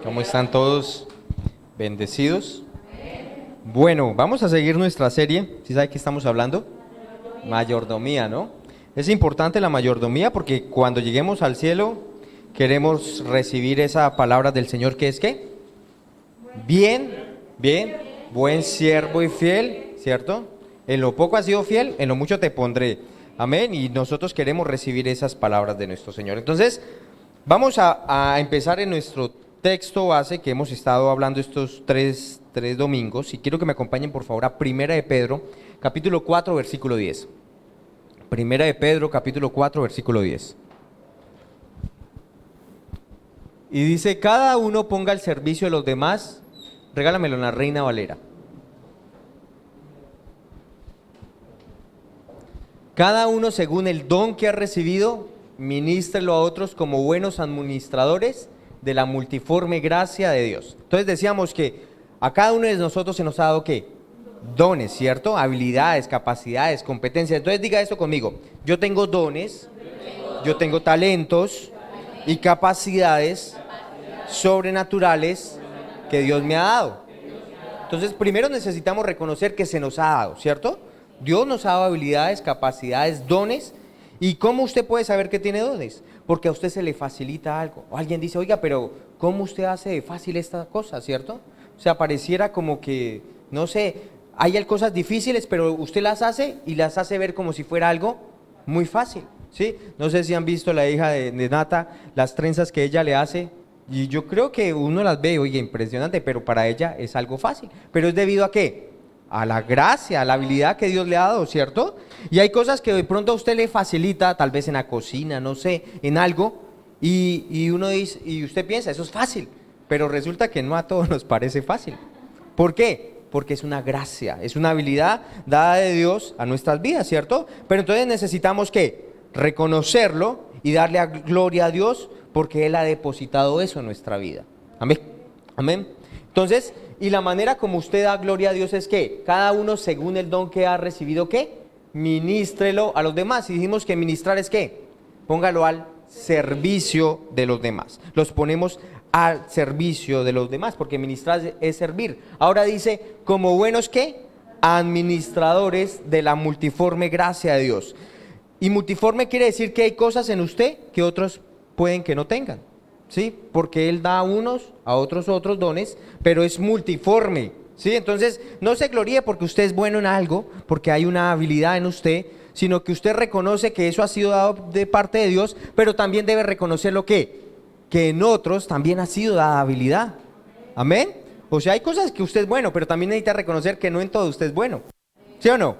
¿Cómo están todos? ¿Bendecidos? Bueno, vamos a seguir nuestra serie. ¿Sí sabe qué estamos hablando? Mayordomía, ¿no? Es importante la mayordomía porque cuando lleguemos al cielo queremos recibir esa palabra del Señor que es ¿qué? Bien, buen siervo y fiel, ¿cierto? En lo poco has sido fiel, en lo mucho te pondré. Amén. Y nosotros queremos recibir esas palabras de nuestro Señor. Entonces, vamos a empezar en nuestro texto base que hemos estado hablando estos tres domingos. Y quiero que me acompañen por favor a Primera de Pedro, capítulo 4, versículo 10. Primera de Pedro, capítulo 4, versículo 10. Y dice, cada uno ponga al servicio de los demás, regálamelo en la Reina Valera. Cada uno según el don que ha recibido, ministrelo a otros como buenos administradores de la multiforme gracia de Dios. Entonces decíamos que a cada uno de nosotros se nos ha dado ¿qué? Dones, ¿cierto? Habilidades, capacidades, competencias. Entonces diga esto conmigo, yo tengo dones, yo tengo talentos y capacidades sobrenaturales que Dios me ha dado. Entonces primero necesitamos reconocer que se nos ha dado, ¿cierto? Dios nos ha dado habilidades, capacidades, dones. ¿Y cómo usted puede saber que tiene dones? Porque a usted se le facilita algo. O alguien dice, oiga, pero ¿cómo usted hace fácil esta cosa, cierto? O sea, pareciera como que, no sé, hay cosas difíciles, pero usted las hace y las hace ver como si fuera algo muy fácil, ¿sí? No sé si han visto la hija de Nata, las trenzas que ella le hace. Y yo creo que uno las ve, oye, impresionante, pero para ella es algo fácil. ¿Pero es debido a qué? A la gracia, a la habilidad que Dios le ha dado, ¿cierto? Y hay cosas que de pronto a usted le facilita, tal vez en la cocina, no sé, en algo, y uno dice, y usted piensa, eso es fácil, pero resulta que no a todos nos parece fácil. ¿Por qué? Porque es una gracia, es una habilidad dada de Dios a nuestras vidas, ¿cierto? Pero entonces necesitamos ¿qué? Reconocerlo y darle gloria a Dios porque Él ha depositado eso en nuestra vida. Amén. Amén. Entonces, y la manera como usted da gloria a Dios es que cada uno según el don que ha recibido, ¿qué? Ministrelo a los demás. Y dijimos que ministrar es ¿qué? Póngalo al servicio de los demás. Los ponemos al servicio de los demás, porque ministrar es servir. Ahora dice, como buenos ¿qué? Administradores de la multiforme gracia de Dios. Y multiforme quiere decir que hay cosas en usted que otros pueden que no tengan. ¿Sí? Porque Él da a unos, a otros dones, pero es multiforme, ¿sí? Entonces, no se gloríe porque usted es bueno en algo, porque hay una habilidad en usted, sino que usted reconoce que eso ha sido dado de parte de Dios, pero también debe reconocer lo que en otros también ha sido dada habilidad. ¿Amén? O sea, hay cosas que usted es bueno, pero también necesita reconocer que no en todo usted es bueno. ¿Sí o no?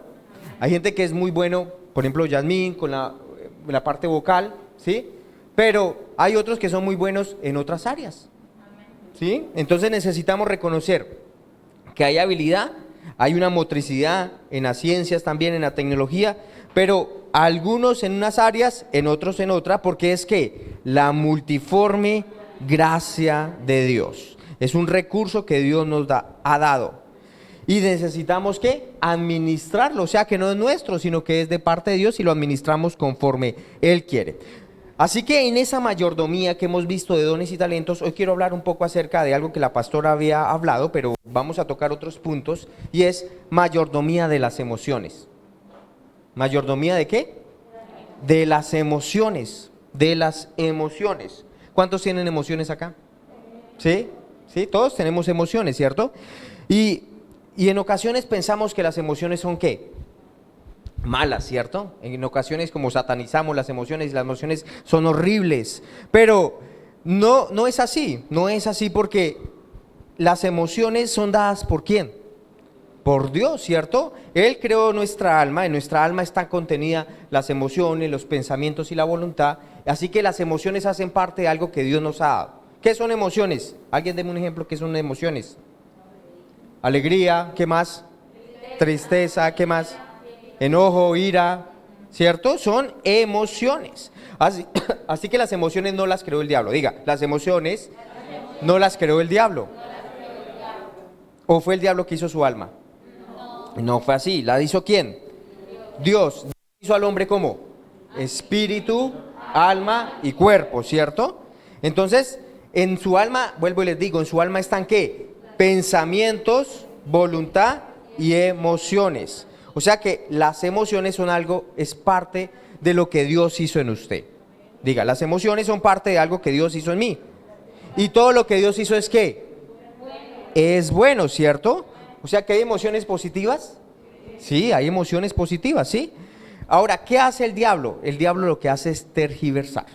Hay gente que es muy bueno, por ejemplo, Yasmín, con la parte vocal, ¿sí? Pero hay otros que son muy buenos en otras áreas, ¿sí? Entonces necesitamos reconocer que hay habilidad, hay una motricidad en las ciencias también, en la tecnología, pero algunos en unas áreas, en otros en otra, porque es que la multiforme gracia de Dios es un recurso que Dios nos ha dado. Y necesitamos ¿qué? Administrarlo, o sea que no es nuestro, sino que es de parte de Dios y lo administramos conforme Él quiere. Así que en esa mayordomía que hemos visto de dones y talentos, hoy quiero hablar un poco acerca de algo que la pastora había hablado, pero vamos a tocar otros puntos, y es mayordomía de las emociones. ¿Mayordomía de qué? De las emociones, de las emociones. ¿Cuántos tienen emociones acá? ¿Sí? ¿Sí? Todos tenemos emociones, ¿cierto? Y en ocasiones pensamos que las emociones son ¿qué? Malas, ¿cierto? En ocasiones como satanizamos las emociones son horribles, pero no es así, no es así porque las emociones son dadas ¿por quién? Por Dios, ¿cierto? Él creó nuestra alma, en nuestra alma están contenidas las emociones, los pensamientos y la voluntad, así que las emociones hacen parte de algo que Dios nos ha dado. ¿Qué son emociones? Alguien deme un ejemplo, ¿qué son emociones? Alegría, ¿qué más? Tristeza, ¿qué más? Enojo, ira, ¿cierto? Son emociones. Así que las emociones no las creó el diablo. Diga, las emociones no las creó el diablo. ¿O fue el diablo que hizo su alma? No fue así. ¿La hizo quién? Dios. ¿Hizo al hombre cómo? Espíritu, alma y cuerpo, ¿cierto? Entonces, En su alma, vuelvo y les digo, en su alma están ¿qué? Pensamientos, voluntad y emociones. O sea que las emociones son algo, es parte de lo que Dios hizo en usted. Diga, las emociones son parte de algo que Dios hizo en mí. Y todo lo que Dios hizo es ¿qué? Es bueno, ¿cierto? O sea que hay emociones positivas. Sí, hay emociones positivas, ¿sí? Ahora, ¿qué hace el diablo? El diablo lo que hace es tergiversar.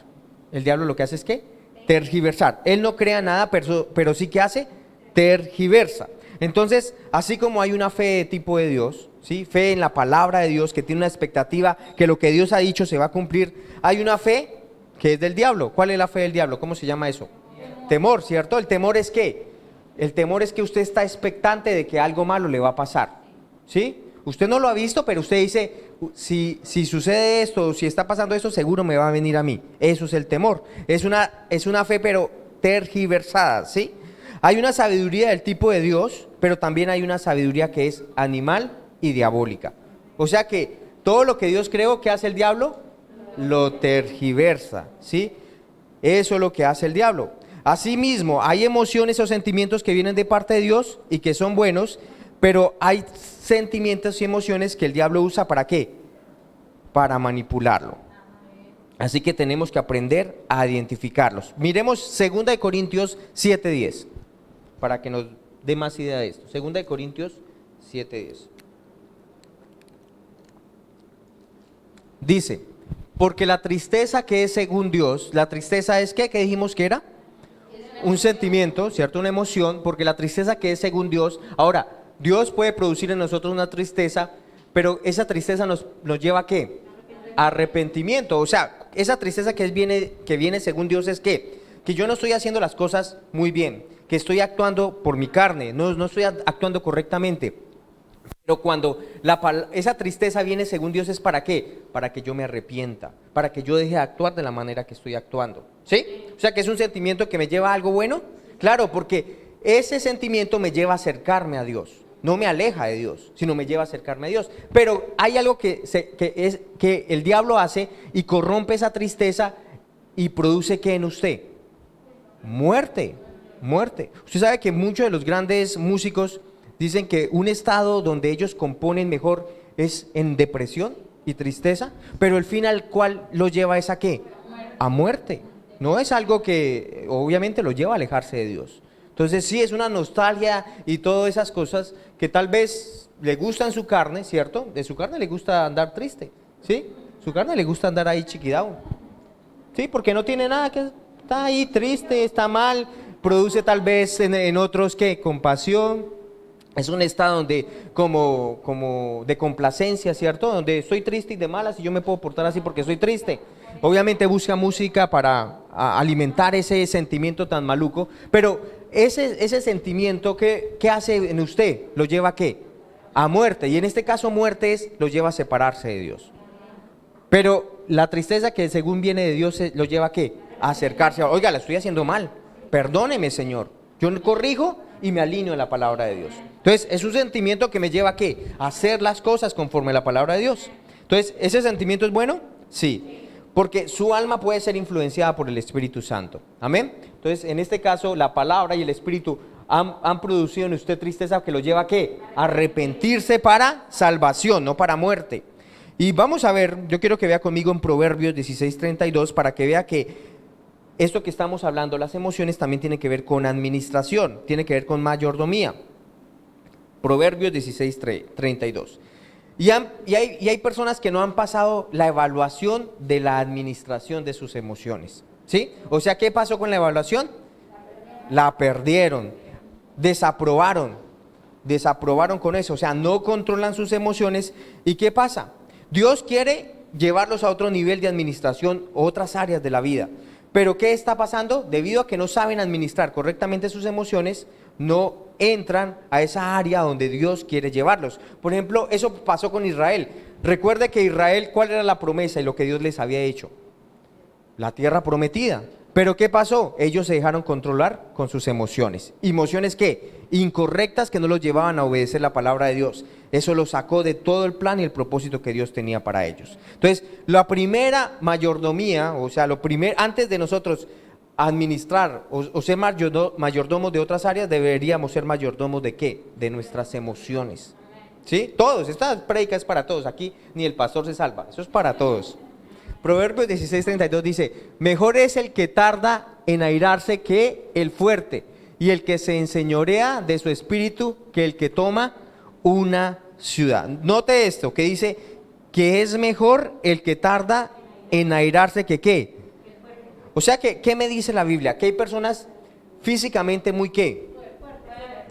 El diablo lo que hace es ¿qué? Tergiversar. Él no crea nada, pero sí que hace, tergiversa. Entonces, así como hay una fe de tipo de Dios, ¿sí? Fe en la palabra de Dios, que tiene una expectativa que lo que Dios ha dicho se va a cumplir, hay una fe que es del diablo. ¿Cuál es la fe del diablo? ¿Cómo se llama eso? Temor, ¿cierto? El temor es ¿qué? El temor es que usted está expectante de que algo malo le va a pasar, ¿sí? Usted no lo ha visto, pero usted dice, si sucede esto, si está pasando esto, seguro me va a venir a mí. Eso es el temor. Es una fe, pero tergiversada, ¿sí? Hay una sabiduría del tipo de Dios, pero también hay una sabiduría que es animal y diabólica. O sea que todo lo que Dios creó, ¿qué hace el diablo? Lo tergiversa, ¿sí? Eso es lo que hace el diablo. Asimismo, hay emociones o sentimientos que vienen de parte de Dios y que son buenos, pero hay sentimientos y emociones que el diablo usa ¿para qué? Para manipularlo. Así que tenemos que aprender a identificarlos. Miremos 2 Corintios 7:10, para que nos dé más idea de esto. 2 Corintios 7:10. Dice, porque la tristeza que es según Dios, la tristeza es ¿qué? ¿Qué dijimos que era? Un sentimiento, ¿cierto? Una emoción, porque la tristeza que es según Dios, ahora, Dios puede producir en nosotros una tristeza, pero esa tristeza nos lleva ¿a qué? Arrepentimiento. O sea, esa tristeza que viene según Dios es ¿qué? Que yo no estoy haciendo las cosas muy bien, que estoy actuando por mi carne, no estoy actuando correctamente. Pero cuando esa tristeza viene según Dios es ¿para qué? Para que yo me arrepienta, para que yo deje de actuar de la manera que estoy actuando, ¿sí? O sea que es un sentimiento que me lleva a algo bueno, claro, porque ese sentimiento me lleva a acercarme a Dios, no me aleja de Dios, sino me lleva a acercarme a Dios. Pero hay algo que el diablo hace y corrompe esa tristeza y produce ¿qué en usted? Muerte. Usted sabe que muchos de los grandes músicos dicen que un estado donde ellos componen mejor es en depresión y tristeza, pero el fin al cual lo lleva es ¿a qué? A muerte. No es algo que obviamente lo lleva a alejarse de Dios. Entonces sí es una nostalgia y todas esas cosas que tal vez le gustan su carne, ¿cierto? De su carne le gusta andar triste, ¿sí? Su carne le gusta andar ahí chiquidao, ¿sí? Porque no tiene nada, que está ahí triste, está mal, produce tal vez en otros ¿qué? Compasión. Es un estado donde como de complacencia, ¿cierto? Donde estoy triste y de malas y yo me puedo portar así porque soy triste. Obviamente busca música para alimentar ese sentimiento tan maluco, pero ese sentimiento, ¿qué hace en usted? ¿Lo lleva a qué? A muerte. Y en este caso muerte lo lleva a separarse de Dios. Pero la tristeza que según viene de Dios lo lleva a qué? A acercarse. Oiga, la estoy haciendo mal. Perdóneme, Señor. Yo corrijo y me alineo a la palabra de Dios. Entonces, es un sentimiento que me lleva a ¿qué? A hacer las cosas conforme a la palabra de Dios. Entonces, ¿ese sentimiento es bueno? Sí. Porque su alma puede ser influenciada por el Espíritu Santo. Amén. Entonces, en este caso, la palabra y el Espíritu han producido en usted tristeza que lo lleva a ¿qué? A arrepentirse para salvación, no para muerte. Y vamos a ver, yo quiero que vea conmigo en Proverbios 16:32 para que vea que esto que estamos hablando, las emociones, también tiene que ver con administración, tiene que ver con mayordomía. Proverbios 16:32. Y hay personas que no han pasado la evaluación de la administración de sus emociones, ¿sí? O sea, ¿qué pasó con la evaluación? La perdieron, desaprobaron con eso, o sea, no controlan sus emociones. ¿Y qué pasa? Dios quiere llevarlos a otro nivel de administración, otras áreas de la vida. Pero ¿qué está pasando? Debido a que no saben administrar correctamente sus emociones, no entran a esa área donde Dios quiere llevarlos. Por ejemplo, eso pasó con Israel. Recuerde que Israel, ¿cuál era la promesa y lo que Dios les había hecho? La tierra prometida. Pero ¿qué pasó? Ellos se dejaron controlar con sus emociones. ¿Emociones qué? Incorrectas, que no los llevaban a obedecer la palabra de Dios. Eso los sacó de todo el plan y el propósito que Dios tenía para ellos. Entonces, la primera mayordomía, o sea, antes de nosotros administrar o ser mayordomos de otras áreas, deberíamos ser mayordomos ¿de qué? De nuestras emociones. ¿Sí? Todos, esta prédica es para todos, aquí ni el pastor se salva, eso es para todos. Proverbios 16:32 dice, mejor es el que tarda en airarse que el fuerte, y el que se enseñorea de su espíritu que el que toma una ciudad. Note esto, que dice que es mejor el que tarda en airarse que ¿qué? O sea, que, ¿qué me dice la Biblia? Que hay personas físicamente muy ¿qué?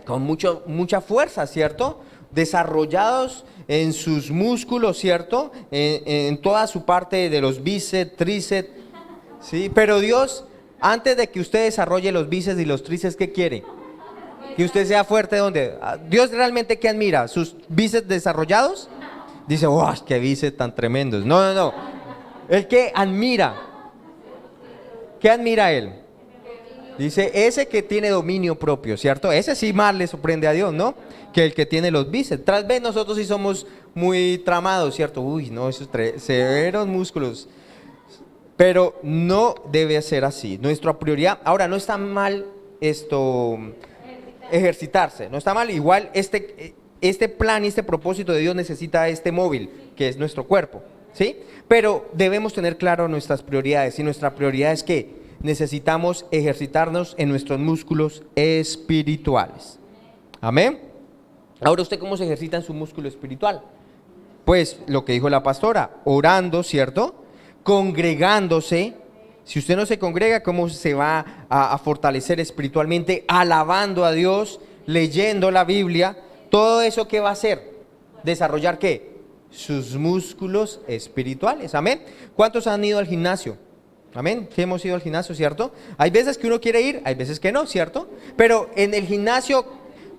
Con mucha fuerza, ¿cierto? Desarrollados en sus músculos, ¿cierto? En toda su parte de los bíceps, tríceps, ¿sí? Pero Dios, antes de que usted desarrolle los bíceps y los tríceps, ¿qué quiere? Que usted sea fuerte. ¿Dónde? Dios realmente, ¿qué admira? ¿Sus bíceps desarrollados? Dice, ¡wow! ¡Qué bíceps tan tremendos! No, no, no. El que admira. ¿Qué admira él? Dice, ese que tiene dominio propio, ¿cierto? Ese sí más le sorprende a Dios, ¿no? Que el que tiene los bíceps. Tal vez nosotros sí somos muy tramados, ¿cierto? Uy, no, esos severos músculos. Pero no debe ser así. Nuestra prioridad, ahora no está mal ejercitarse, no está mal. Igual este plan y este propósito de Dios necesita este móvil, que es nuestro cuerpo, ¿sí? Pero debemos tener claro nuestras prioridades, y nuestra prioridad es que necesitamos ejercitarnos en nuestros músculos espirituales. Amén. Ahora, ¿usted cómo se ejercita en su músculo espiritual? Pues lo que dijo la pastora, orando, ¿cierto? Congregándose. Si usted no se congrega, ¿cómo se va a fortalecer espiritualmente? Alabando a Dios, leyendo la Biblia. Todo eso, ¿qué va a hacer? ¿Desarrollar qué? Sus músculos espirituales. Amén. ¿Cuántos han ido al gimnasio? Amén. Sí, hemos ido al gimnasio, ¿cierto? Hay veces que uno quiere ir, hay veces que no, ¿cierto? Pero en el gimnasio,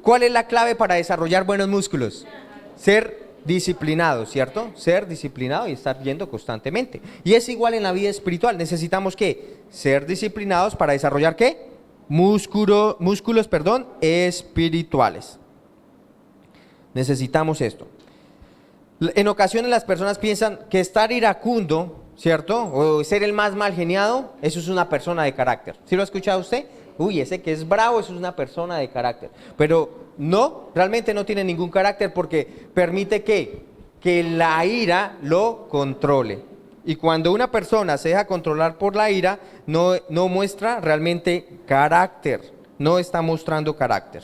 ¿cuál es la clave para desarrollar buenos músculos? Ser disciplinado, ¿cierto? Ser disciplinado y estar yendo constantemente. Y es igual en la vida espiritual. Necesitamos ¿qué? Ser disciplinados para desarrollar ¿qué? Músculos, espirituales. Necesitamos esto. En ocasiones las personas piensan que estar iracundo, ¿cierto? O ser el más mal geniado, eso es una persona de carácter. ¿Sí lo ha escuchado usted? Uy, ese que es bravo, eso es una persona de carácter. Pero no, realmente no tiene ningún carácter, porque permite que la ira lo controle. Y cuando una persona se deja controlar por la ira, no muestra realmente carácter, no está mostrando carácter.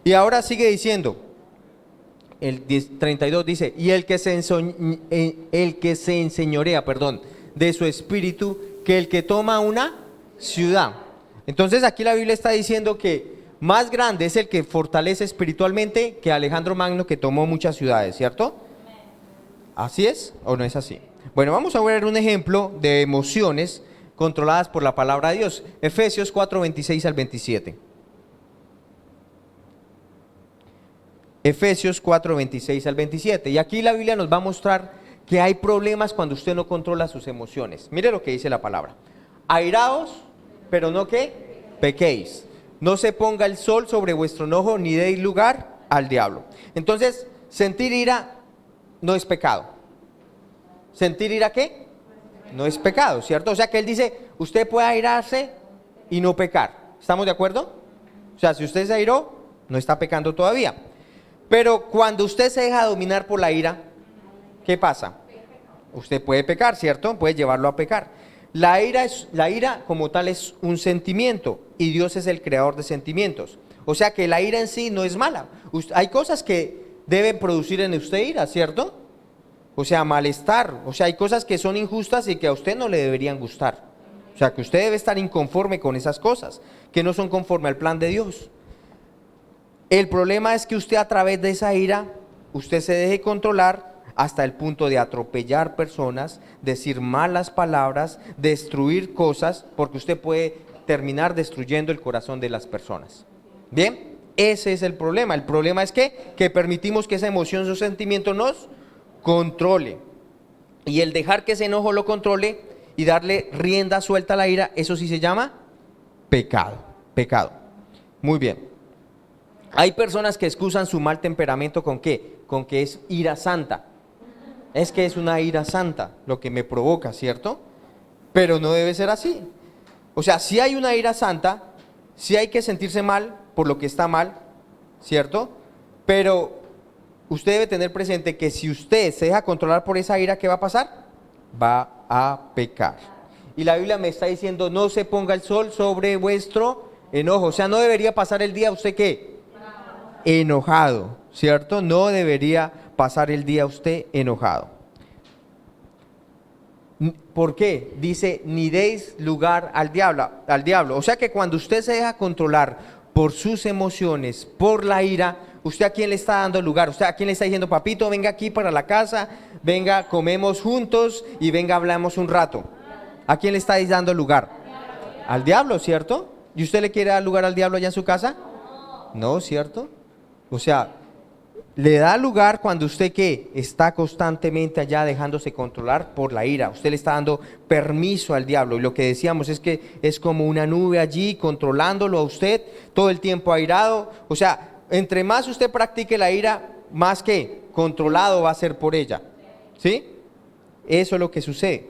Y ahora sigue diciendo, el 32 dice, y el que se enseñorea, de su espíritu, que el que toma una ciudad. Entonces aquí la Biblia está diciendo que más grande es el que fortalece espiritualmente que Alejandro Magno, que tomó muchas ciudades, ¿cierto? ¿Así es o no es así? Bueno, vamos a ver un ejemplo de emociones controladas por la palabra de Dios. Efesios 4:26 al 27. Efesios 4:26 al 27. Y aquí la Biblia nos va a mostrar que hay problemas cuando usted no controla sus emociones. Mire lo que dice la palabra. Airaos, pero no que pequéis. No se ponga el sol sobre vuestro enojo, ni deis lugar al diablo. Entonces, sentir ira no es pecado. ¿Sentir ira qué? No es pecado, ¿cierto? O sea que él dice, usted puede airarse y no pecar. ¿Estamos de acuerdo? O sea, si usted se airó, no está pecando todavía. Pero cuando usted se deja dominar por la ira, ¿qué pasa? Usted puede pecar, ¿cierto? Puede llevarlo a pecar. La ira como tal es un sentimiento, y Dios es el creador de sentimientos. O sea que la ira en sí no es mala. Hay cosas que deben producir en usted ira, ¿cierto? O sea, malestar. O sea, hay cosas que son injustas y que a usted no le deberían gustar. O sea, que usted debe estar inconforme con esas cosas, que no son conforme al plan de Dios. El problema es que usted, a través de esa ira, usted se deje controlar hasta el punto de atropellar personas, decir malas palabras, destruir cosas, porque usted puede terminar destruyendo el corazón de las personas. Bien, ese es el problema. El problema es que permitimos que esa emoción, su sentimiento nos controle. Y el dejar que ese enojo lo controle y darle rienda suelta a la ira, eso sí se llama pecado. Pecado. Muy bien. Hay personas que excusan su mal temperamento ¿con qué? Con que es ira santa. Es que es una ira santa lo que me provoca, ¿cierto? Pero no debe ser así. O sea, si hay una ira santa, si hay que sentirse mal por lo que está mal, ¿cierto? Pero usted debe tener presente que si usted se deja controlar por esa ira, ¿qué va a pasar? Va a pecar. Y la Biblia me está diciendo, no se ponga el sol sobre vuestro enojo. O sea, no debería pasar el día usted ¿qué? Enojado, ¿cierto? No debería pasar el día usted enojado. ¿Por qué? Dice, ni deis lugar al diablo. O sea que cuando usted se deja controlar por sus emociones, por la ira, ¿usted a quién le está dando lugar? ¿Usted a quién le está diciendo, papito, venga aquí para la casa, venga, comemos juntos y venga, hablamos un rato? ¿A quién le estáis dando lugar? Al diablo, ¿cierto? ¿Y usted le quiere dar lugar al diablo allá en su casa? No, ¿cierto? O sea, le da lugar cuando usted ¿qué? Está constantemente allá dejándose controlar por la ira. Usted le está dando permiso al diablo. Y lo que decíamos es que es como una nube allí controlándolo a usted todo el tiempo airado. O sea, entre más usted practique la ira, más que controlado va a ser por ella. ¿Sí? Eso es lo que sucede.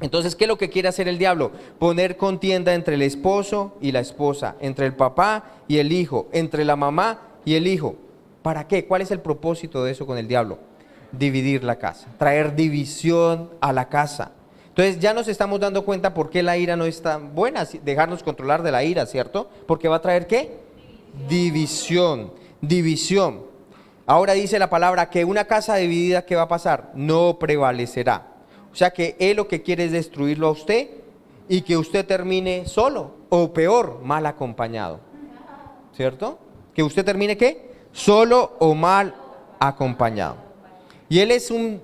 Entonces, ¿qué es lo que quiere hacer el diablo? Poner contienda entre el esposo y la esposa, entre el papá y el hijo, entre la mamá y el hijo. ¿Para qué? ¿Cuál es el propósito de eso con el diablo? Dividir la casa, traer división a la casa. Entonces ya nos estamos dando cuenta por qué la ira no es tan buena, dejarnos controlar de la ira, ¿cierto? Porque va a traer ¿qué? División, división. Ahora dice la palabra que una casa dividida, ¿qué va a pasar? No prevalecerá. O sea que él lo que quiere es destruirlo a usted y que usted termine solo o peor, mal acompañado. ¿Cierto? Que usted termine ¿qué? Solo o mal acompañado. Y él es un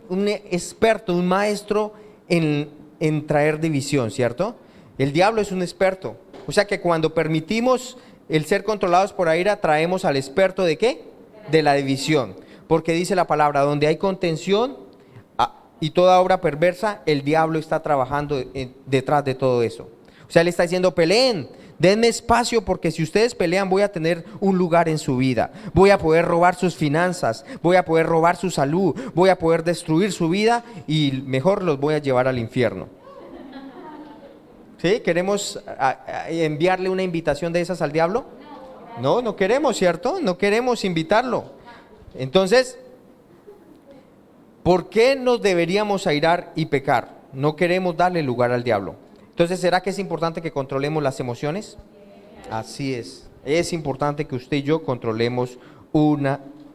experto, un maestro en traer división, ¿cierto? El diablo es un experto. O sea que cuando permitimos el ser controlados por la ira, traemos al experto ¿de qué? De la división. Porque dice la palabra, donde hay contención y toda obra perversa, el diablo está trabajando detrás de todo eso. O sea, él está diciendo, peleen, denme espacio porque si ustedes pelean voy a tener un lugar en su vida. Voy a poder robar sus finanzas, voy a poder robar su salud, voy a poder destruir su vida y mejor los voy a llevar al infierno. ¿Sí? ¿Queremos enviarle una invitación de esas al diablo? No, no queremos, ¿cierto? No queremos invitarlo. Entonces, ¿por qué nos deberíamos airar y pecar? No queremos darle lugar al diablo. Entonces, ¿será que es importante que controlemos las emociones? Así es importante que usted y yo controlemos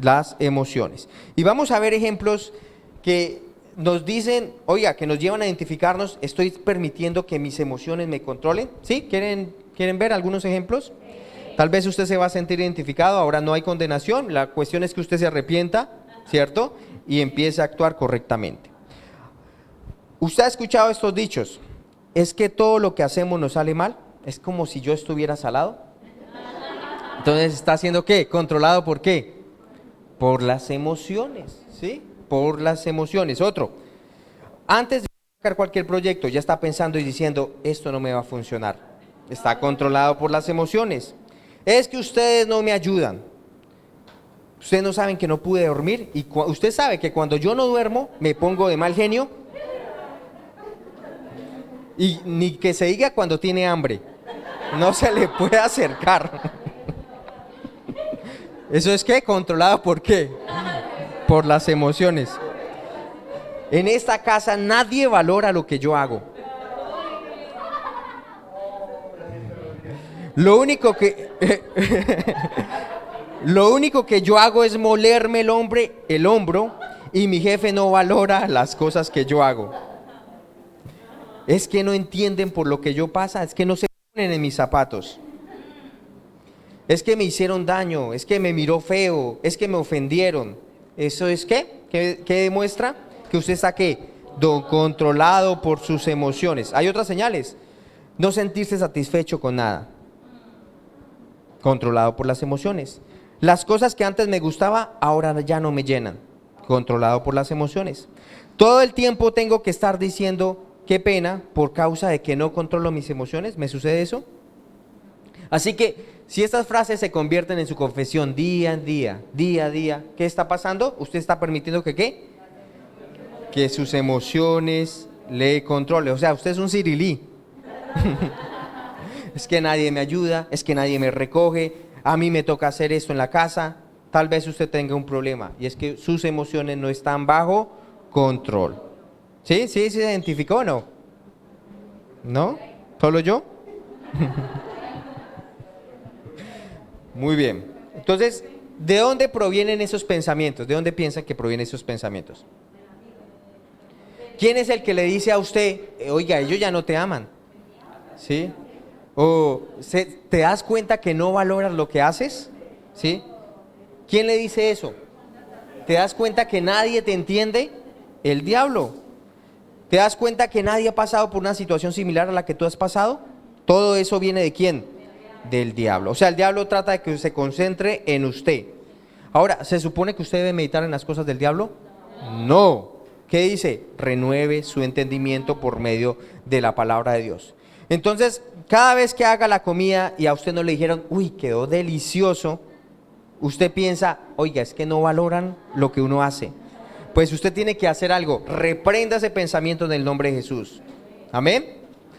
las emociones. Y vamos a ver ejemplos que nos dicen, oiga, que nos llevan a identificarnos, estoy permitiendo que mis emociones me controlen. ¿Sí? ¿Quieren ver algunos ejemplos? Tal vez usted se va a sentir identificado, ahora no hay condenación, la cuestión es que usted se arrepienta, ¿cierto? Y empiece a actuar correctamente. ¿Usted ha escuchado estos dichos? ¿Es que todo lo que hacemos nos sale mal? ¿Es como si yo estuviera salado? Entonces, ¿está haciendo qué? ¿Controlado por qué? Por las emociones, ¿sí? Por las emociones. Otro, antes de sacar cualquier proyecto, ya está pensando y diciendo, esto no me va a funcionar. Está controlado por las emociones. Es que ustedes no me ayudan. Ustedes no saben que no pude dormir y usted sabe que cuando yo no duermo me pongo de mal genio y ni que se diga cuando tiene hambre, no se le puede acercar. ¿Eso es qué? Controlado ¿por qué? Por las emociones. En esta casa nadie valora lo que yo hago. Lo único que yo hago es molerme el hombro y mi jefe no valora las cosas que yo hago. Es que no entienden por lo que yo pasa, es que no se ponen en mis zapatos. Es que me hicieron daño, es que me miró feo, es que me ofendieron. ¿Eso es qué? ¿Qué demuestra? Que usted está ¿qué? Controlado por sus emociones. Hay otras señales. No sentirse satisfecho con nada. Controlado por las emociones. Las cosas que antes me gustaba, ahora ya no me llenan. Controlado por las emociones. Todo el tiempo tengo que estar diciendo, qué pena, por causa de que no controlo mis emociones. ¿Me sucede eso? Así que, si estas frases se convierten en su confesión día a día, ¿qué está pasando? Usted está permitiendo que ¿qué? Que sus emociones le controlen. O sea, usted es un cirilí. es que nadie me ayuda, es que nadie me recoge, a mí me toca hacer esto en la casa. Tal vez usted tenga un problema y es que sus emociones no están bajo control. ¿Sí? ¿Sí se identificó o no? ¿No? ¿Solo yo? Muy bien. Entonces, ¿de dónde provienen esos pensamientos? ¿De dónde piensan que provienen esos pensamientos? ¿Quién es el que le dice a usted, oiga, ellos ya no te aman? ¿Sí? ¿O te das cuenta que no valoras lo que haces? ¿Sí? ¿Quién le dice eso? ¿Te das cuenta que nadie te entiende? El diablo. ¿Te das cuenta que nadie ha pasado por una situación similar a la que tú has pasado? Todo eso viene ¿de quién? Del diablo. O sea, el diablo trata de que se concentre en usted. Ahora, ¿se supone que usted debe meditar en las cosas del diablo? No. ¿Qué dice? Renueve su entendimiento por medio de la palabra de Dios. Entonces, cada vez que haga la comida y a usted no le dijeron, uy, quedó delicioso, usted piensa, oiga, es que no valoran lo que uno hace. Pues usted tiene que hacer algo, reprenda ese pensamiento en el nombre de Jesús. Amén.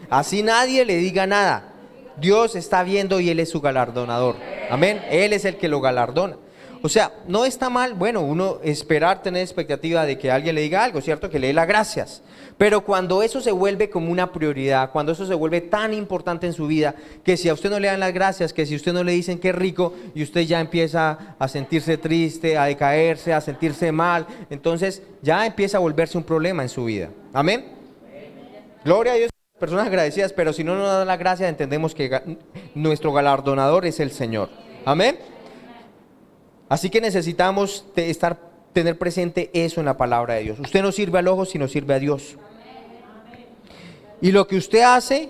Así nadie le diga nada. Dios está viendo y Él es su galardonador. Amén. Él es el que lo galardona. O sea, no está mal, bueno, uno esperar, tener expectativa de que alguien le diga algo, ¿cierto? Que le dé las gracias. Pero cuando eso se vuelve como una prioridad, cuando eso se vuelve tan importante en su vida, que si a usted no le dan las gracias, que si a usted no le dicen qué rico, y usted ya empieza a sentirse triste, a decaerse, a sentirse mal, entonces ya empieza a volverse un problema en su vida. Amén. Gloria a Dios, personas agradecidas, pero si no nos dan las gracias, entendemos que nuestro galardonador es el Señor. Amén. Así que necesitamos tener presente eso en la palabra de Dios. Usted no sirve al ojo, sino sirve a Dios. Y lo que usted hace,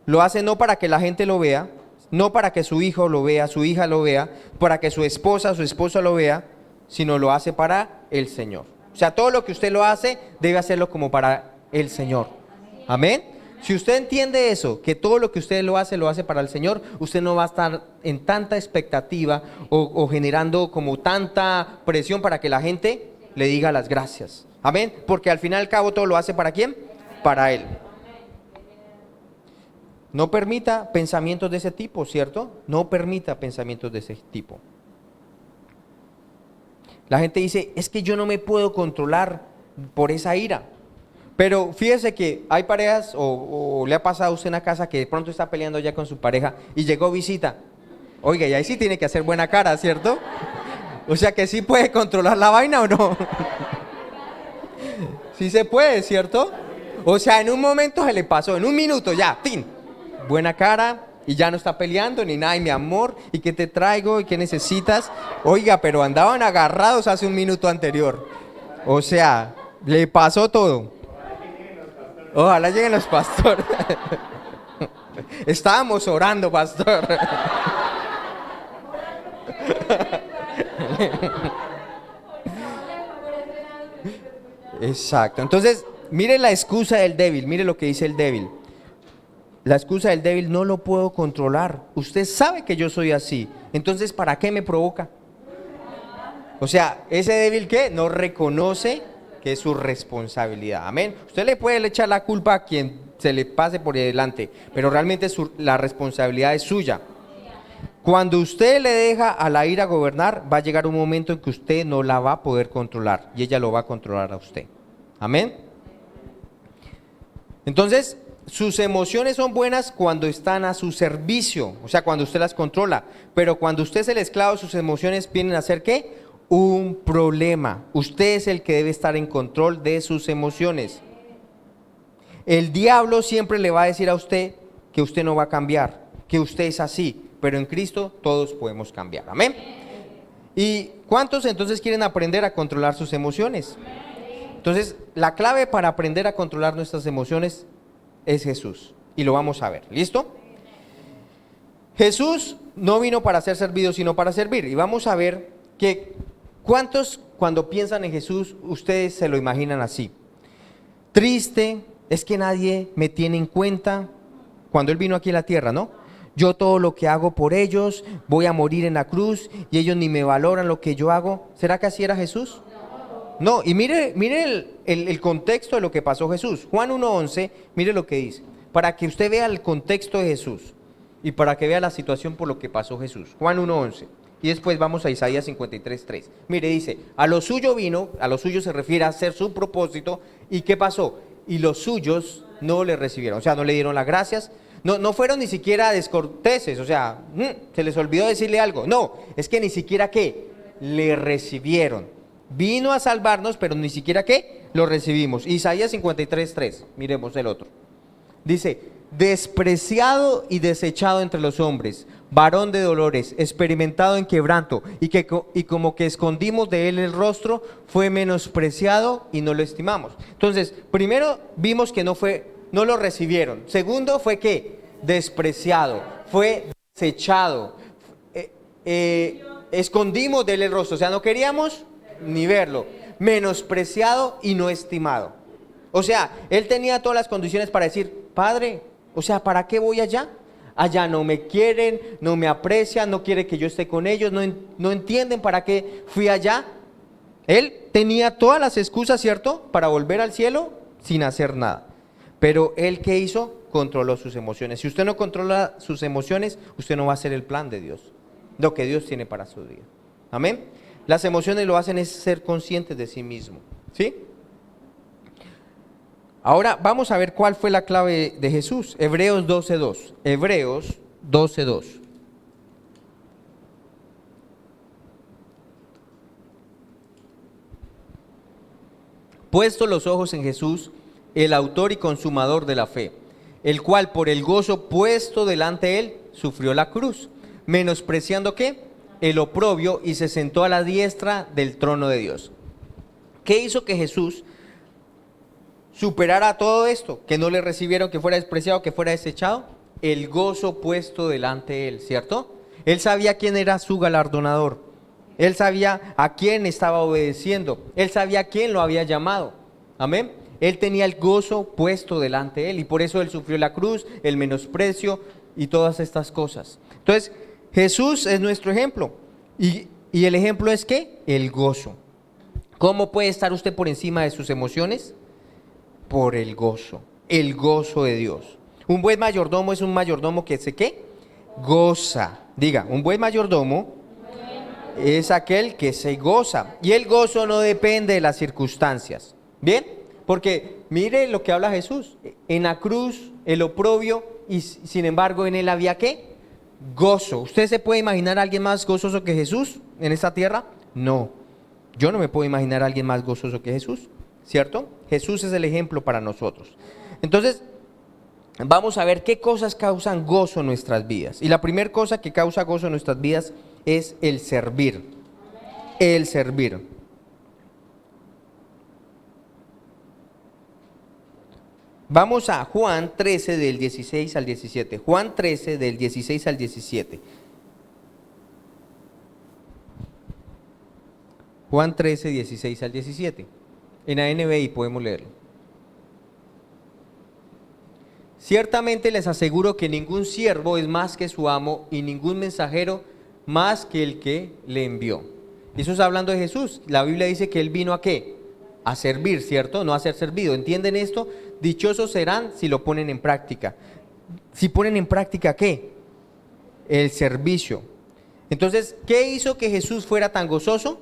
lo hace no para que la gente lo vea, no para que su hijo lo vea, su hija lo vea, para que su esposa, su esposo lo vea, sino lo hace para el Señor. O sea, todo lo que usted lo hace, debe hacerlo como para el Señor. Amén. Si usted entiende eso, que todo lo que usted lo hace para el Señor, usted no va a estar en tanta expectativa o generando como tanta presión para que la gente le diga las gracias. Amén. Porque al final y al cabo todo lo hace ¿para quién? Para Él. No permita pensamientos de ese tipo, ¿cierto? No permita pensamientos de ese tipo. La gente dice, es que yo no me puedo controlar por esa ira. Pero fíjese que hay parejas, o le ha pasado a usted en la casa que de pronto está peleando ya con su pareja y llegó visita. Oiga, y ahí sí tiene que hacer buena cara, ¿cierto? O sea que sí puede controlar la vaina o no. Sí se puede, ¿cierto? O sea, en un momento se le pasó, en un minuto ya, ¡tin! Buena cara y ya no está peleando ni nada, y mi amor, ¿y qué te traigo? ¿Y qué necesitas? Oiga, pero andaban agarrados hace un minuto anterior. O sea, le pasó todo. Ojalá lleguen los pastores. Estábamos orando, pastor. Exacto. Entonces, mire la excusa del débil, mire lo que dice el débil. La excusa del débil, no lo puedo controlar. Usted sabe que yo soy así. Entonces, ¿para qué me provoca? O sea, ese débil que no reconoce que es su responsabilidad. Amén. Usted le puede echar la culpa a quien se le pase por delante, pero realmente la responsabilidad es suya. Cuando usted le deja a la ira gobernar, va a llegar un momento en que usted no la va a poder controlar y ella lo va a controlar a usted. Amén. Entonces, sus emociones son buenas cuando están a su servicio, o sea, cuando usted las controla, pero cuando usted es el esclavo, sus emociones vienen a ser ¿qué? Un problema. Usted es el que debe estar en control de sus emociones. El diablo siempre le va a decir a usted que usted no va a cambiar, que usted es así, pero en Cristo todos podemos cambiar. Amén. ¿Y cuántos entonces quieren aprender a controlar sus emociones? Entonces, la clave para aprender a controlar nuestras emociones es Jesús, y lo vamos a ver. ¿Listo? Jesús no vino para ser servido, sino para servir, y vamos a ver que ¿cuántos cuando piensan en Jesús, ustedes se lo imaginan así? Triste, es que nadie me tiene en cuenta. Cuando Él vino aquí a la tierra, ¿no? Yo todo lo que hago por ellos, voy a morir en la cruz y ellos ni me valoran lo que yo hago. ¿Será que así era Jesús? No, y mire el contexto de lo que pasó Jesús. Juan 1:11, mire lo que dice, para que usted vea el contexto de Jesús. y para que vea la situación por lo que pasó Jesús. Juan 1:11. Y después vamos a Isaías 53:3. Mire, dice, a lo suyo vino, a lo suyo se refiere a hacer su propósito. ¿Y qué pasó? Y los suyos no le recibieron, o sea, no le dieron las gracias. No fueron ni siquiera descorteses, o sea, se les olvidó decirle algo. No, es que ni siquiera ¿qué? Le recibieron. Vino a salvarnos, pero ni siquiera ¿qué? Lo recibimos. Isaías 53:3, miremos el otro. Dice, despreciado y desechado entre los hombres, varón de dolores, experimentado en quebranto, y como que escondimos de él el rostro, fue menospreciado y no lo estimamos. Entonces, primero vimos que no lo recibieron. Segundo fue que despreciado, fue desechado, escondimos de él el rostro, o sea, no queríamos ni verlo, menospreciado y no estimado. O sea, él tenía todas las condiciones para decir, Padre, o sea, ¿para qué voy allá? Allá no me quieren, no me aprecian, no quiere que yo esté con ellos, no entienden para qué fui allá. Él tenía todas las excusas, ¿cierto?, para volver al cielo sin hacer nada. Pero él, ¿qué hizo? Controló sus emociones. Si usted no controla sus emociones, usted no va a hacer el plan de Dios, lo que Dios tiene para su vida. Amén. Las emociones lo hacen es ser conscientes de sí mismo, ¿sí? Ahora vamos a ver cuál fue la clave de Jesús. Hebreos 12:2. Hebreos 12:2. Puesto los ojos en Jesús, el autor y consumador de la fe, el cual por el gozo puesto delante de él sufrió la cruz, menospreciando ¿qué? El oprobio, y se sentó a la diestra del trono de Dios. ¿Qué hizo que Jesús superara todo esto? Que no le recibieron, que fuera despreciado, que fuera desechado. El gozo puesto delante de él, ¿cierto? Él sabía quién era su galardonador. Él sabía a quién estaba obedeciendo. Él sabía a quién lo había llamado. Amén. Él tenía el gozo puesto delante de él, y por eso él sufrió la cruz, el menosprecio y todas estas cosas. Entonces, Jesús es nuestro ejemplo. ¿Y el ejemplo es qué? El gozo. ¿Cómo puede estar usted por encima de sus emociones? Por el gozo de Dios. Un buen mayordomo es un mayordomo que se ¿qué? Goza. Diga, un buen mayordomo es aquel que se goza. Y el gozo no depende de las circunstancias. ¿Bien? Porque mire lo que habla Jesús. En la cruz, el oprobio, y sin embargo en él había ¿qué? Gozo. ¿Usted se puede imaginar a alguien más gozoso que Jesús en esta tierra? No. Yo no me puedo imaginar a alguien más gozoso que Jesús, ¿cierto? Jesús es el ejemplo para nosotros. Entonces, vamos a ver qué cosas causan gozo en nuestras vidas. Y la primera cosa que causa gozo en nuestras vidas es el servir. El servir. Vamos a Juan 13 del 16 al 17. Juan 13 del 16 al 17. Juan 13, 16 al 17. En ANBI podemos leerlo. Ciertamente les aseguro que ningún siervo es más que su amo, y ningún mensajero más que el que le envió. Eso está hablando de Jesús. La Biblia dice que él vino ¿a qué? A servir, ¿cierto? No a ser servido. ¿Entienden esto? Dichosos serán si lo ponen en práctica. Si ponen en práctica ¿qué? El servicio. Entonces, ¿qué hizo que Jesús fuera tan gozoso?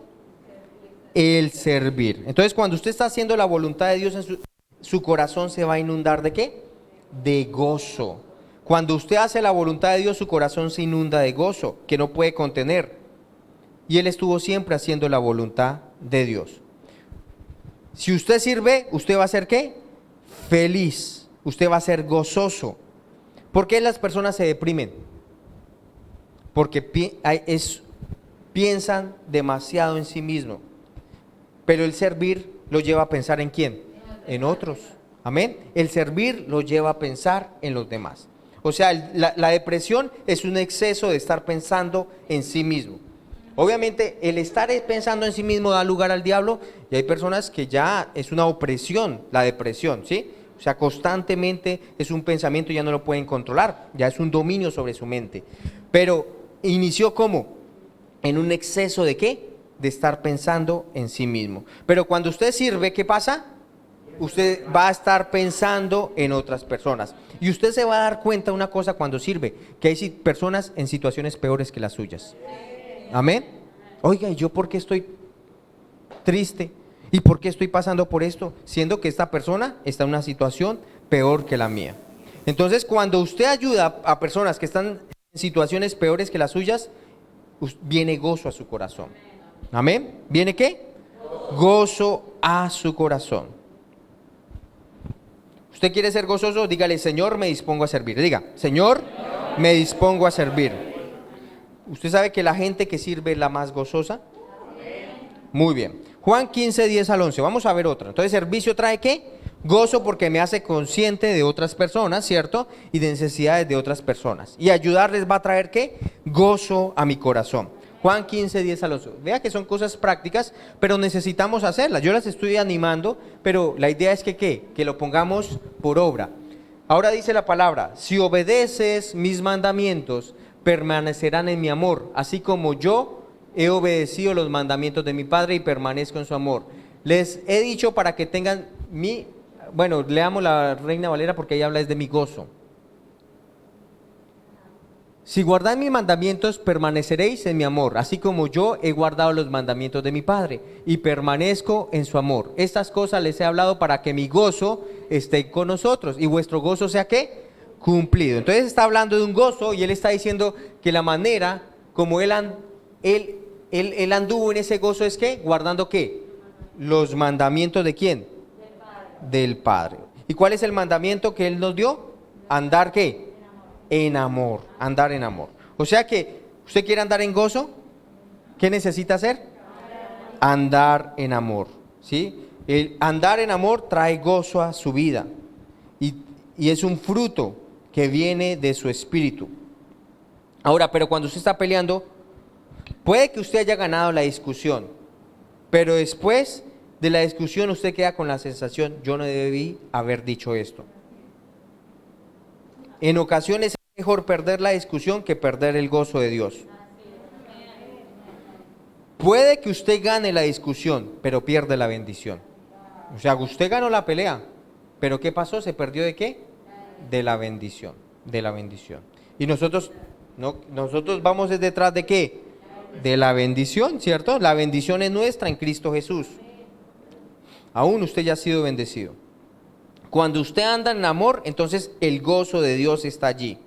El servir. Entonces, cuando usted está haciendo la voluntad de Dios, su corazón se va a inundar ¿de qué? De gozo. Cuando usted hace la voluntad de Dios, su corazón se inunda de gozo que no puede contener. Y él estuvo siempre haciendo la voluntad de Dios. Si usted sirve, usted va a ser ¿qué? Feliz. Usted va a ser gozoso. ¿Por qué las personas se deprimen? Porque piensan demasiado en sí mismos. Pero el servir lo lleva a pensar ¿en quién? En otros. Amén. El servir lo lleva a pensar en los demás. O sea, la depresión es un exceso de estar pensando en sí mismo. Obviamente, el estar pensando en sí mismo da lugar al diablo, y hay personas que ya es una opresión, la depresión, ¿sí? O sea, constantemente es un pensamiento y ya no lo pueden controlar, ya es un dominio sobre su mente. Pero inició ¿cómo? En un exceso ¿de qué? De estar pensando en sí mismo. Pero cuando usted sirve, ¿qué pasa? usted va a estar pensando en otras personas. Y usted se va a dar cuenta de una cosa cuando sirve, que hay personas en situaciones peores que las suyas. Amén. Oiga, ¿y yo por qué estoy triste? ¿Y por qué estoy pasando por esto? Siendo que esta persona está en una situación peor que la mía. Entonces, cuando usted ayuda a personas que están en situaciones peores que las suyas, viene gozo a su corazón. Amén. ¿Viene qué? Gozo a su corazón. ¿Usted quiere ser gozoso? Dígale, Señor, me dispongo a servir. Diga, Señor, me dispongo a servir. ¿Usted sabe que la gente que sirve es la más gozosa? Muy bien. Juan 15, 10 al 11. Vamos a ver otra. Entonces, servicio trae ¿qué? Gozo, porque me hace consciente de otras personas, ¿cierto? Y de necesidades de otras personas. Y ayudarles va a traer ¿qué? Gozo a mi corazón. Juan 15, 10 al 11. Vea que son cosas prácticas, pero necesitamos hacerlas. Yo las estoy animando, pero la idea es que ¿qué? Que lo pongamos por obra. Ahora dice la palabra, si obedeces mis mandamientos, permanecerán en mi amor, así como yo he obedecido los mandamientos de mi Padre y permanezco en su amor. Les he dicho para que tengan mi... Bueno, leamos la Reina Valera porque ella habla es de mi gozo. Si guardáis mis mandamientos, permaneceréis en mi amor, así como yo he guardado los mandamientos de mi Padre y permanezco en su amor. Estas cosas les he hablado para que mi gozo esté con nosotros y vuestro gozo sea ¿qué? Cumplido. Entonces está hablando de un gozo y él está diciendo que la manera como él anduvo en ese gozo es ¿qué? Guardando ¿qué? Los mandamientos ¿de quién? Del Padre. ¿Y cuál es el mandamiento que él nos dio? Andar ¿qué? En amor, andar en amor. O sea que, ¿usted quiere andar en gozo? ¿Qué necesita hacer? Andar en amor, ¿sí? El andar en amor trae gozo a su vida y es un fruto que viene de su espíritu. Ahora, pero cuando usted está peleando, puede que usted haya ganado la discusión, pero después de la discusión usted queda con la sensación, yo no debí haber dicho esto. En ocasiones es mejor perder la discusión que perder el gozo de Dios. Puede que usted gane la discusión, pero pierde la bendición. O sea, usted ganó la pelea, pero ¿qué pasó? ¿Se perdió de qué? De la bendición, de la bendición. Y nosotros vamos detrás de ¿qué? De la bendición, ¿cierto? La bendición es nuestra en Cristo Jesús. Aún usted ya ha sido bendecido. Cuando usted anda en amor, entonces el gozo de Dios está allí.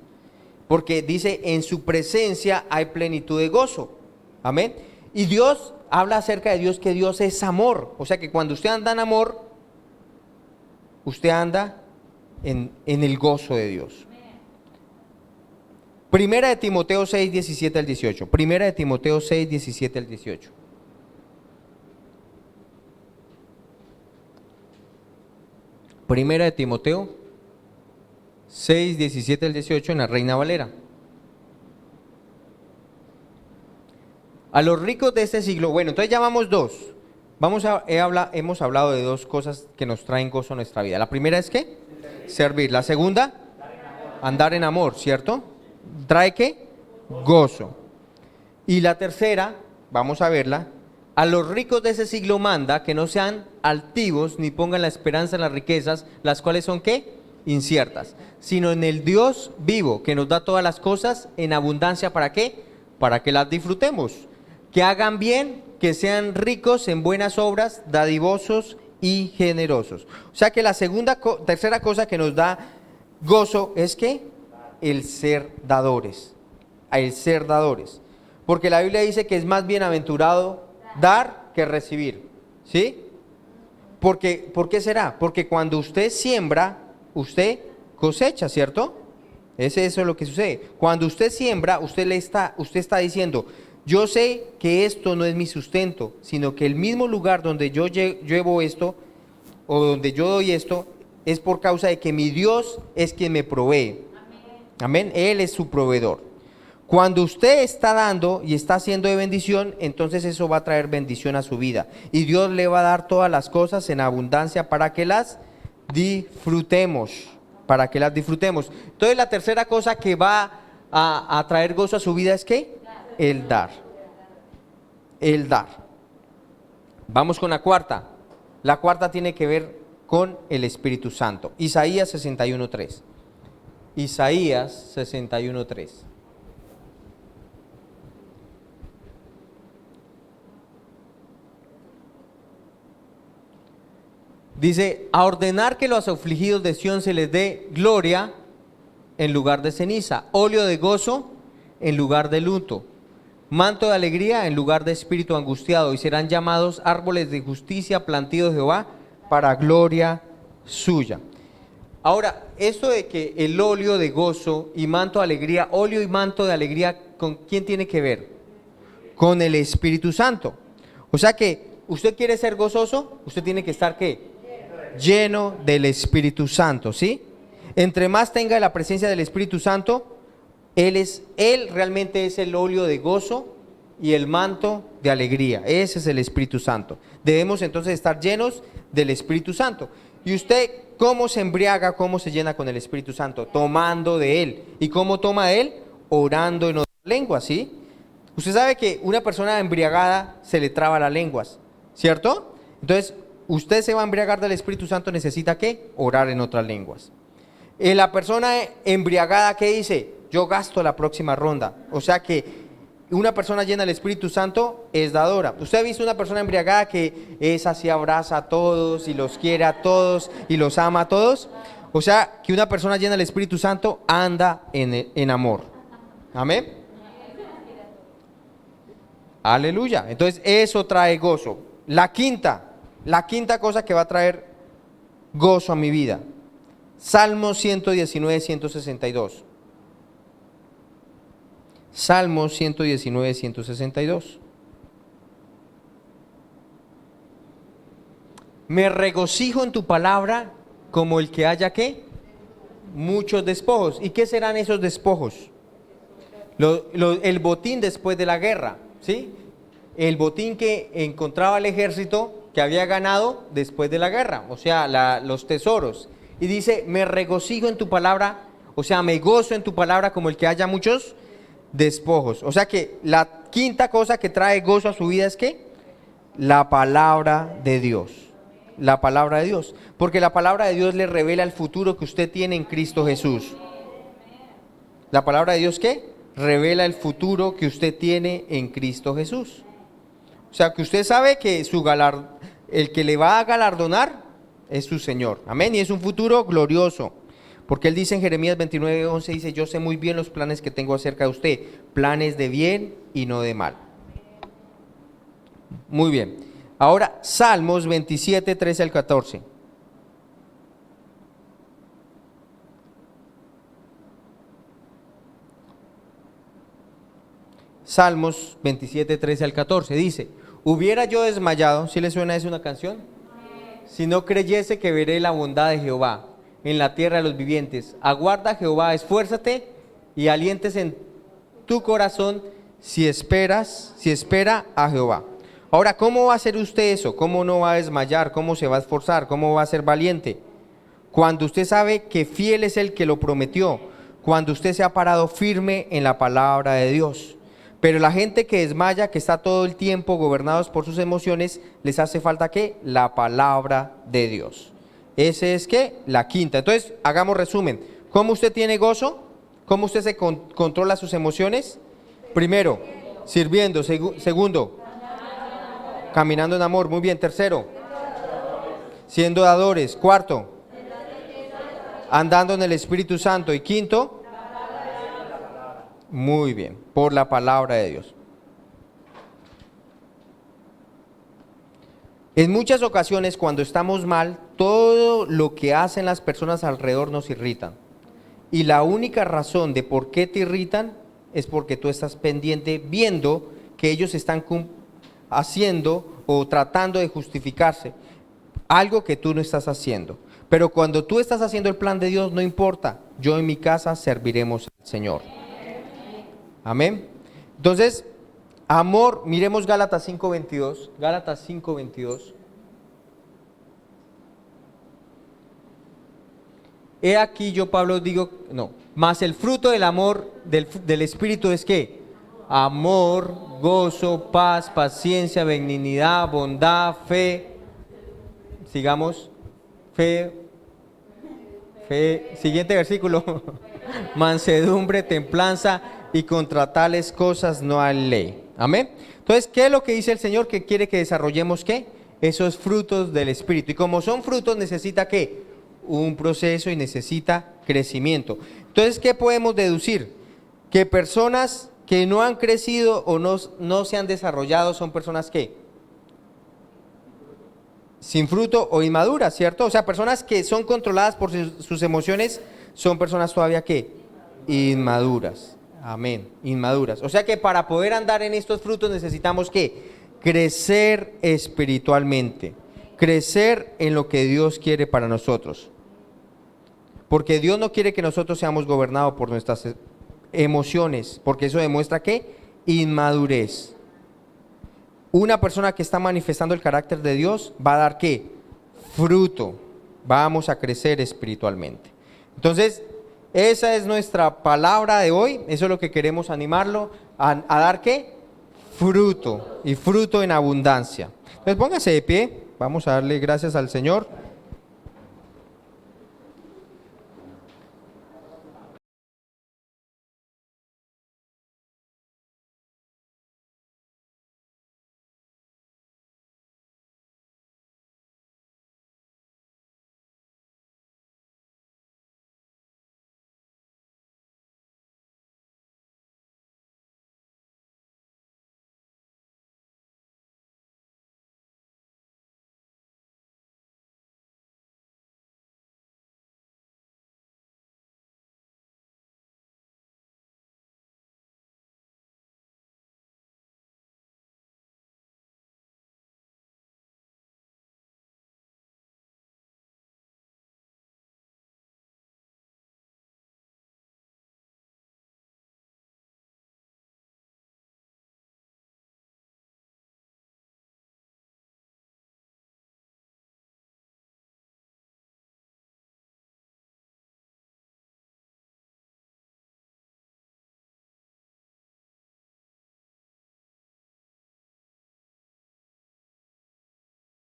Porque dice, en su presencia hay plenitud de gozo. Amén. Y Dios habla acerca de Dios, que Dios es amor. O sea que cuando usted anda en amor, usted anda en el gozo de Dios. Primera de Timoteo 6, 17 al 18. Primera de Timoteo 6, 17 al 18. Primera de Timoteo 6, 17 al 18 en la Reina Valera. A los ricos de este siglo, bueno, entonces ya vamos dos. Hemos hablado de dos cosas que nos traen gozo a nuestra vida. La primera es ¿qué? Servir. La segunda, andar en amor, ¿cierto? ¿Trae qué? Gozo. Y la tercera, vamos a verla. A los ricos de ese siglo manda que no sean altivos ni pongan la esperanza en las riquezas, las cuales son ¿qué? Inciertas, sino en el Dios vivo que nos da todas las cosas en abundancia. ¿Para qué? Para que las disfrutemos, que hagan bien, que sean ricos en buenas obras, dadivosos y generosos. O sea que la tercera cosa que nos da gozo es que el ser dadores, porque la Biblia dice que es más bienaventurado dar que recibir, ¿sí? ¿Por qué será? Porque cuando usted siembra, usted cosecha, ¿cierto? Eso es lo que sucede. Cuando usted siembra, usted está diciendo, yo sé que esto no es mi sustento, sino que el mismo lugar donde yo llevo esto, o donde yo doy esto, es por causa de que mi Dios es quien me provee. Amén. Él es su proveedor. Cuando usted está dando y está haciendo de bendición, entonces eso va a traer bendición a su vida. Y Dios le va a dar todas las cosas en abundancia para que las disfrutemos. Entonces la tercera cosa que va a traer gozo a su vida es ¿qué? El dar. Vamos con la cuarta. La cuarta tiene que ver con el Espíritu Santo. Isaías 61:3. Isaías 61:3. Dice, a ordenar que los afligidos de Sión se les dé gloria en lugar de ceniza, óleo de gozo en lugar de luto, manto de alegría en lugar de espíritu angustiado, y serán llamados árboles de justicia plantíos de Jehová para gloria suya. Ahora, esto de que el óleo de gozo y manto de alegría, óleo y manto de alegría, ¿con quién tiene que ver? Con el Espíritu Santo. O sea que, ¿usted quiere ser gozoso? Usted tiene que estar, ¿qué? Lleno del Espíritu Santo, ¿sí? Entre más tenga la presencia del Espíritu Santo, Él realmente es el óleo de gozo y el manto de alegría. Ese es el Espíritu Santo. Debemos entonces estar llenos del Espíritu Santo. ¿Y usted cómo se embriaga, cómo se llena con el Espíritu Santo? Tomando de Él. ¿Y cómo toma de Él? Orando en otras lenguas, ¿sí? Usted sabe que una persona embriagada se le traba las lenguas, ¿cierto? Entonces, usted se va a embriagar del Espíritu Santo, necesita ¿qué? Orar en otras lenguas. La persona embriagada, ¿qué dice? Yo gasto la próxima ronda. O sea que una persona llena del Espíritu Santo es dadora. ¿Usted ha visto una persona embriagada que es así, abraza a todos y los quiere a todos y los ama a todos? O sea que una persona llena del Espíritu Santo anda en amor. Amén. Aleluya. Entonces eso trae gozo. La quinta cosa que va a traer gozo a mi vida. Salmo 119, 162. Salmo 119, 162. Me regocijo en tu palabra como el que haya ¿qué? Muchos despojos. ¿Y qué serán esos despojos? El botín después de la guerra, ¿sí? El botín que encontraba el ejército que había ganado después de la guerra, o sea, los tesoros. Y dice, me regocijo en tu palabra, o sea, me gozo en tu palabra como el que haya muchos despojos. O sea que la quinta cosa que trae gozo a su vida es ¿qué? La palabra de Dios. La palabra de Dios. Porque la palabra de Dios le revela el futuro que usted tiene en Cristo Jesús. ¿La palabra de Dios qué? Revela el futuro que usted tiene en Cristo Jesús. O sea que usted sabe que el que le va a galardonar es su Señor. Amén. Y es un futuro glorioso. Porque Él dice en Jeremías 29:11, dice, yo sé muy bien los planes que tengo acerca de usted. Planes de bien y no de mal. Muy bien. Ahora, Salmos 27, 13 al 14. Salmos 27, 13 al 14. Dice, hubiera yo desmayado, ¿sí le suena eso una canción? Si no creyese que veré la bondad de Jehová en la tierra de los vivientes. Aguarda Jehová, esfuérzate y alientes en tu corazón si espera a Jehová. Ahora, ¿cómo va a hacer usted eso? ¿Cómo no va a desmayar? ¿Cómo se va a esforzar? ¿Cómo va a ser valiente? Cuando usted sabe que fiel es el que lo prometió, cuando usted se ha parado firme en la palabra de Dios. Pero la gente que desmaya, que está todo el tiempo gobernados por sus emociones, les hace falta ¿qué? La palabra de Dios. Ese es ¿qué? La quinta. Entonces, hagamos resumen. ¿Cómo usted tiene gozo? ¿Cómo usted se controla sus emociones? Primero, sirviendo. Segundo, caminando en amor. Muy bien. Tercero, siendo dadores. Cuarto, andando en el Espíritu Santo. Y quinto, muy bien, por la palabra de Dios. En muchas ocasiones cuando estamos mal, todo lo que hacen las personas alrededor nos irritan. Y la única razón de por qué te irritan es porque tú estás pendiente viendo que ellos están haciendo o tratando de justificarse algo que tú no estás haciendo. Pero cuando tú estás haciendo el plan de Dios, no importa, yo en mi casa serviremos al Señor. Amén. Entonces, amor, miremos Gálatas 5:22. Gálatas 5:22. He aquí yo, Pablo, digo, no, mas el fruto del amor del Espíritu es ¿qué? Amor, gozo, paz, paciencia, benignidad, bondad, fe, sigamos, Siguiente versículo. Mansedumbre, templanza, y contra tales cosas no hay ley. Amén. Entonces, ¿qué es lo que dice el Señor? Que quiere que desarrollemos ¿qué? Esos frutos del Espíritu. Y como son frutos, necesita ¿qué? Un proceso y necesita crecimiento. Entonces, ¿qué podemos deducir? Que personas que no han crecido o no se han desarrollado son personas que sin fruto o inmaduras, ¿cierto? O sea, personas que son controladas por sus emociones son personas todavía que inmaduras. Amén, inmaduras. O sea que para poder andar en estos frutos necesitamos que crecer espiritualmente, crecer en lo que Dios quiere para nosotros. Porque Dios no quiere que nosotros seamos gobernados por nuestras emociones, porque eso demuestra que inmadurez. Una persona que está manifestando el carácter de Dios va a dar ¿qué? Fruto. Vamos a crecer espiritualmente. Entonces, esa es nuestra palabra de hoy. Eso es lo que queremos animarlo a dar ¿qué? Fruto, y fruto en abundancia. Entonces, póngase de pie. Vamos a darle gracias al Señor.